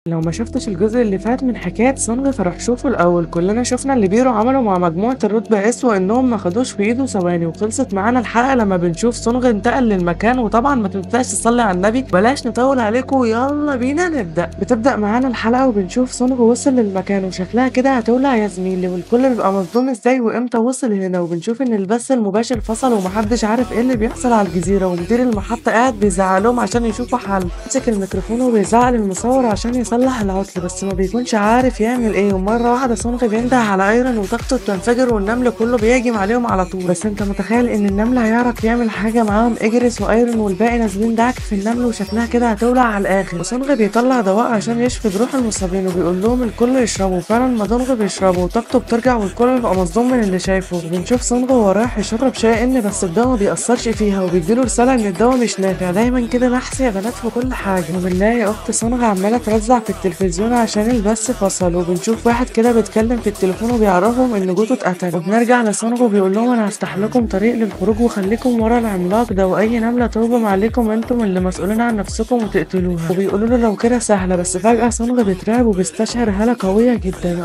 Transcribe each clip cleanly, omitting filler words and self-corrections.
لو ما شفتش الجزء اللي فات من حكاية سونج فروح شوفه الأول. كلنا شفنا اللي بيرو عمله مع مجموعة الرتبة اس وإنهم ما خدوش في إيده ثواني، وخلصت معانا الحلقة لما بنشوف سونج انتقل للمكان. وطبعا ما تنساش تصلي على النبي، بلاش نطول عليكم ويلا بينا نبدأ. بتبدأ معانا الحلقة وبنشوف سونج وصل للمكان وشكلها كده هتولع يا زميلي، والكل بيبقى مصدوم ازاي وامتى وصل هنا. وبنشوف ان البث المباشر فصل ومحدش عارف ايه اللي بيحصل على الجزيرة، ومدير المحطة قاعد بيزعلهم عشان يشوفوا حل. مسك الميكروفون وبيزعل المصور عشان يصلح العطل، بس ما بيكونش عارف يعمل ايه. ومره واحده سونغ بينده على ايرون وطاقته بتنفجر والنمل كله بيهجم عليهم على طول. بس انت متخيل ان النمل هيعرف يعمل حاجه معاهم؟ اجريس وايرون والباقي نازلين دعك في النمل وشكلها كده هتولع على الاخر. وسونغ بيطلع دواء عشان يشفي جروح المصابين وبيقول لهم الكل يشربوا. فعلا مادونغ بيشربوا وطاقته بترجع والكل بيبقى مصدوم من اللي شايفه. وبنشوف سونغ وهو رايح يشرب شاي ان بس الدواء ما بيأثرش فيها، وبيديله رساله ان الدواء مش نافع. دايما كده نحس يا بنات في كل حاجه. وبنلاقي اخت سونغ عماله ترزع في التلفزيون عشان البث فصل، وبنشوف واحد كده بيتكلم في التليفون وبيعرفهم ان جوتو اتقتل. وبنرجع لسونغ وبيقول لهم انا هفتح لكم طريق للخروج وخليكم ورا العملاق ده، واي نمله تهجم عليكم انتم اللي مسؤولين عن نفسكم وتقتلوها. وبيقولوا له لو كده سهله، بس فجاه سونغ بيترعب وبيستشعر هاله قويه جدا.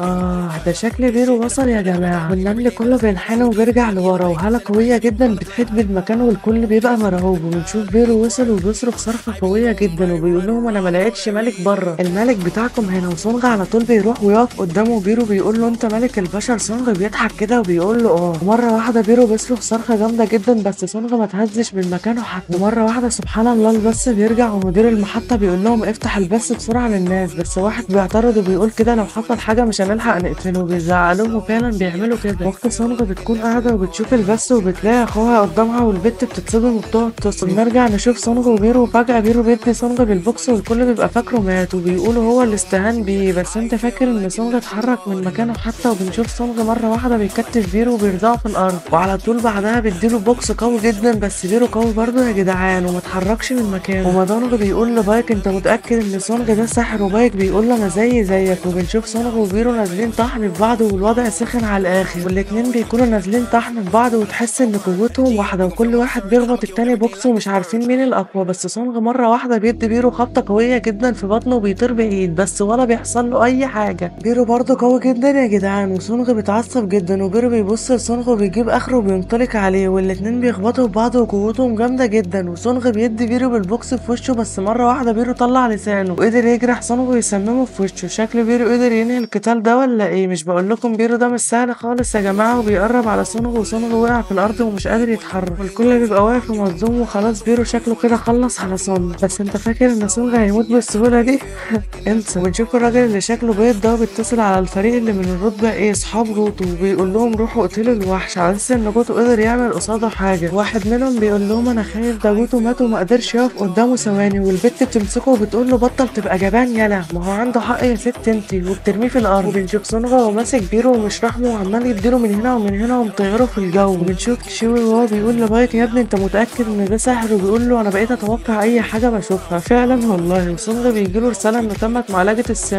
ده شكل بيرو وصل يا جماعه. والنمل كله بينحنى وبيرجع لورا، وهاله قويه جدا بتحيط بالمكان والكل بيبقى مرعوب. وبنشوف بيرو وصل وبيصرخ صرخه قويه جدا وبيقول لهم انا ما لقيتش ملك بره، الملك بتاعكم هنا. وسونغ على طول بيروح ويقف قدامه. بيرو بيقول له انت ملك البشر؟ سونغ بيضحك كده وبيقول له ومره واحده بيرو بيصرخ صرخه جامده جدا بس سونغ ما تهزش من مكانه حتى. ومره واحده سبحان الله البث بيرجع ومدير المحطه بيقول لهم افتح البث بسرعه للناس، بس واحد بيعترض وبيقول كده لو حصل حاجه مش هنلحق نقفله. وبيزعلوهم وفعلا بيعملوا كده. وقت سونغ بتكون قاعده وبتشوف البث وبتلاقي اخوها قدامها والبت بتتصدم وبتقعد تصرخ. نرجع نشوف سونغ وبيرو، وفجاه بيرو بيدي سونغ بالبوكس والكل بيبقى فاكره مات وبيقولوا هو اللي استهان بيه. بس انت فاكر ان سونغ اتحرك من مكانه حتى؟ وبنشوف سونغ مره واحده بيكتف بيرو وبيرزعه في الارض، وعلى طول بعدها بيديله بوكس قوي جدا. بس بيرو قوي برضه يا جدعان وما اتحركش من مكانه. ومادونغ بيقول لبايك انت متاكد ان سونغ ده ساحر؟ وبايك بيقول له انا زيك. وبنشوف سونغ وبيرو نازلين طحن في بعض والوضع سخن على الاخر، والاتنين بيكونوا نازلين طحن في بعض وتحس ان قوتهم واحده وكل واحد بيخبط التاني بوكس ومش عارفين مين الاقوى. بس سونغ مره واحده بيدي بيرو خبطه قويه جدا في بطنه وبيطير بعيد بس ولا بيحصل له اي حاجه. بيرو برضه قوي جدا يا جدعان، وسونغ بيتعصب جدا وبيرو بيبص لسونغ وبيجيب اخره وبينطلق عليه، والاتنين بيخبطوا في بعض وقوتهم جامده جدا. وسونغ بيدي بيرو بالبوكس في وشه بس مره واحده بيرو طلع لسانه وقدر يجرح سونغ ويسممه في وشه. شكل بيرو قدر ينهي القتال ده ولا ايه؟ مش بقول لكم بيرو ده مش سهل خالص يا جماعه. وبيقرب على سونغ وسونغ وقع في الارض ومش قادر يتحرك، والكل بيبقى واقف ومصدوم. وخلاص بيرو شكله كده خلص على سونغ. بس انت فاكر ان سونغ هيموت بالسهوله دي؟ انسى. ونشوف الراجل اللي شكله بيض ده بيتصل على الفريق اللي من الرتبه ايه اصحاب جوتو، وبيقول لهم روحوا اقتلوا الوحش على اساس ان جوتو قدر يعمل قصاده حاجه. واحد منهم بيقول لهم انا خايف ده جوتو مات وما قدرش يقف قدامه ثواني. والبت بتمسكه وبتقول له بطل تبقى جبان يلا، ما هو عنده حق يا ست انتي، وبترميه في الارض. وبنشوف سونغ وهو ماسك بيرو ومش رحمه وعمال يديله من هنا ومن هنا ومطيره في الجو. وبنشوف تشيوي وهو بيقول لبايك يا ابني انت متاكد ان ده ساحر؟ وبيقول له انا بقيت اتوقع اي حاجه بشوفها فعلا والله. وسونغ بيجيله رساله ان تمت معالجه السم،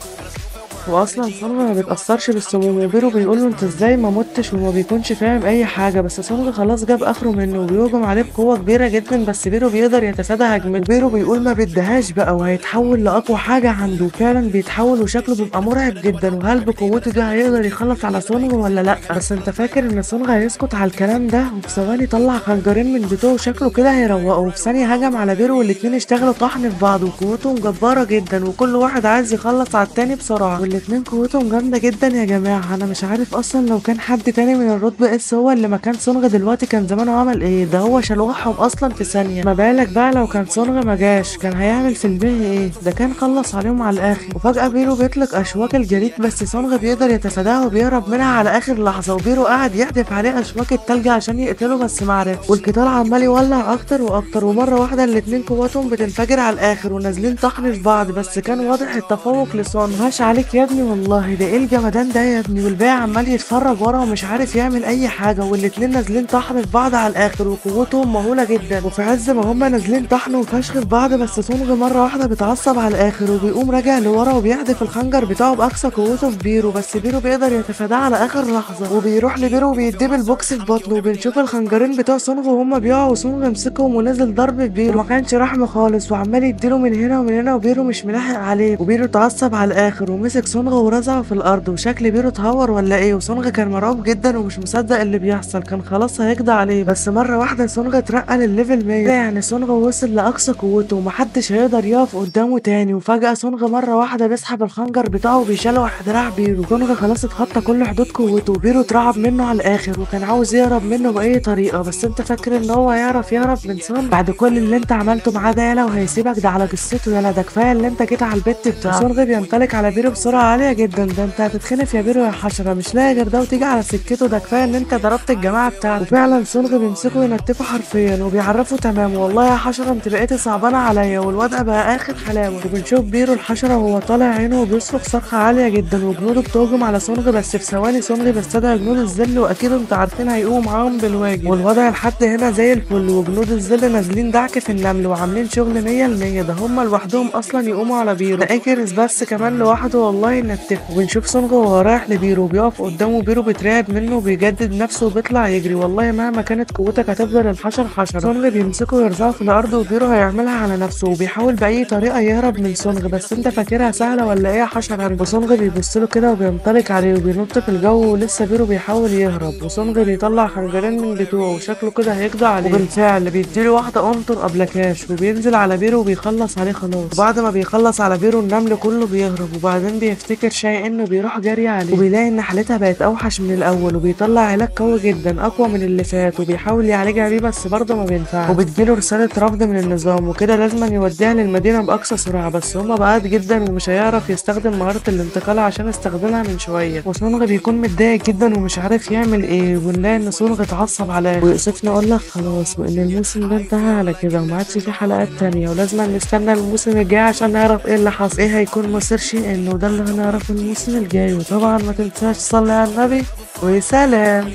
واصلا سونغ ما بيتاثرش بالسموم. وبيرو بيقول له انت ازاي ما متش وما بيكونش فاهم اي حاجه. بس سونغ خلاص جاب اخره منه وبيهجم عليه بقوه كبيره جدا، بس بيرو بيقدر يتفادى هجمته. بيرو بيقول ما بدهاش بقى وهيتحول لاقوى حاجه عنده. فعلا بيتحول وشكله بيبقى مرعب جدا. وهل بقوته دي هيقدر يخلص على سونغ ولا لا؟ بس انت فاكر ان سونغ هيسكت على الكلام ده؟ وفي ثواني طلع خنجرين من بتوعه وشكله كده هيروقه. وفي ثانيه هجم على بيرو والاتنين اشتغلوا طحن في بعض وقوتهم جباره جدا وكل واحد عايز يخلص على التاني بسرعه. والاتنين قوتهم جامده جدا يا جماعه. انا مش عارف اصلا لو كان حد تاني من الرتبه اس هو اللي مكان سونغ دلوقتي كان زمانه عمل ايه. ده هو شلوحهم اصلا في ثانيه، ما بالك بقى لو كان سونغ ما جاش كان هيعمل في البيه ايه؟ ده كان خلص عليهم على الاخر. وفجاه بيرو بيطلق اشواك الجليد بس سونغ بيقدر يتفاداها وبيهرب منها على اخر لحظه. وبيرو قاعد يحدف عليه اشواك التلج عشان يقتله بس ما عرفش، والقتال عمال يولع اكتر واكتر. ومره واحده الاتنين قواتهم بتنفجر على الاخر ونازلين طحن في بعض، بس كان واضح التفوق لسونغ. هاش عليك يا ابني والله، ده ايه الجمدان ده يا ابني؟ والباقي عمال يتفرج ورا ومش عارف يعمل اي حاجه، والاتنين نازلين طحن في بعض على الاخر وقوتهم مهوله جدا. وفي عز ما هما نازلين طحن وفشخ في بعض، بس سونج مره واحده بيتعصب على الاخر وبيقوم راجع لورا وبيحدف الخنجر بتاعه باقصى قوته في بيرو، بس بيرو بيقدر يتفاداه على اخر لحظه، وبيروح لبيرو وبيديه بالبوكس في بطنه، وبنشوف الخنجرين بتوع سونج وهما بيقعوا وسونج مسكهم ونزل ضرب في بيرو، وما كانش رحمه خالص، وعمال يديله من هنا ومن هنا، وبيرو مش ملاحق عليه، وبيرو اتعصب على الاخر ومسك سونج ورزعه في الارض، وشكل بيرو اتهور ولا ايه، وسونج كان مرعوب جدا ومش مصدق اللي بيحصل، كان خلاص هيقضي عليه، بس مره واحده سونج اترقى للليفل 100، يعني سونج وصل لاقصى قوته ومحدش هيقدر يقف قدامه تاني. وفجاه سونج مره واحده بيسحب الخنجر بتاعه وبيشلوح دراع بيرو، سونج خلاص اتخطى كل حدود قوته، وبيرو اترعب منه على الاخر وكان عاوز يهرب منه باي طريقه، بس انت فاكر ان هو هيعرف يهرب من سونج بعد كل اللي انت عملته معاه ده؟ يالا وهيسيبك ده على قصته، يالا ده كفايه اللي انت جيت على البت بتاعه. سونج بينطلق على بيرو بسرعه عاليه جدا، ده انت هتتخنف يا بيرو يا حشره، مش لاقي غير ده وتيجي على سكته؟ ده كفايه ان انت ضربت الجماعه بتاعته. وفعلا سونج بيمسكه وينتفه حرفيا وبيعرفه تمام، والله يا حشره انت بقيتي صعبانه عليا، والوضع بقى اخر حلاوه. وبنشوف بيرو الحشره وهو طالع عينه وبيصرخ صرخه عاليه جدا، وجنوده بتهجم على سونج، بس في ثواني سونج بيستدعي جنود الظل، واكيد انتوا عارفين هيقوموا معاهم بالواجب، والوضع لحد هنا زي الفل، وجنود الظل نازلين دعك في النمل وعاملين شغل 100%، ده هم لوحدهم اصلا يقوموا على بيرو، ده اكرس بس كمان لوحده والله ينتفه. وبنشوف سونج وهو رايح لبيرو وبيقف قدامه، بيرو بيترعب منه وبيجدد نفسه وبيطلع يجري، والله مهما كانت قوتك هتفضل الحشر حشره. سونج بيمسكه ويرزعه في الارض، وبيرو هيعملها على نفسه وبيحاول باي طريقه يهرب من سونج، بس انت فاكرها سهله ولا ايه يا حشره؟ وسونج بيبص له كده وبينطلق عليه وبينط في الجو، ولسه بيرو بيحاول يهرب، وسونج بيطلع خنجرين من بتوعه وشكله كده هيقضي عليه، وبالفعل بيديله واحده قنطر قبل كاش وبينزل على بيرو وبيخلص عليه خلاص. وبعد ما بيخلص على بيرو النمل كله بيهرب، وبعدين بيفتكر شيء انه بيروح جري عليه وبيلاقي ان حالتها بقت اوحش من الاول، وبيطلع علاج قوي جدا اقوى من اللي فات وبيحاول يعالجها بيه، بس برضه ما بينفعش، وبتجيله رساله رفض من النظام وكده لازم يوديها للمدينه باقصى سرعه، بس هما بعاد جدا ومش هيعرف يستخدم مهاره الانتقال عشان استخدمها من شويه. وسونج بيكون متضايق جدا ومش عارف يعمل ايه، ونلاقي ان سونج اتعصب عليه ويوسفني اقول لك خلاص وان الموسم ده انتهى على كده وما عادش في حلقات تانية، ولازم نستنى الموسم الجاي عشان نعرف ايه اللي حصل، ايه هيكون مصير شيء، وده اللي هنعرفه الموسم الجاي. وطبعا ما تنساش تصلي على النبي وسلام.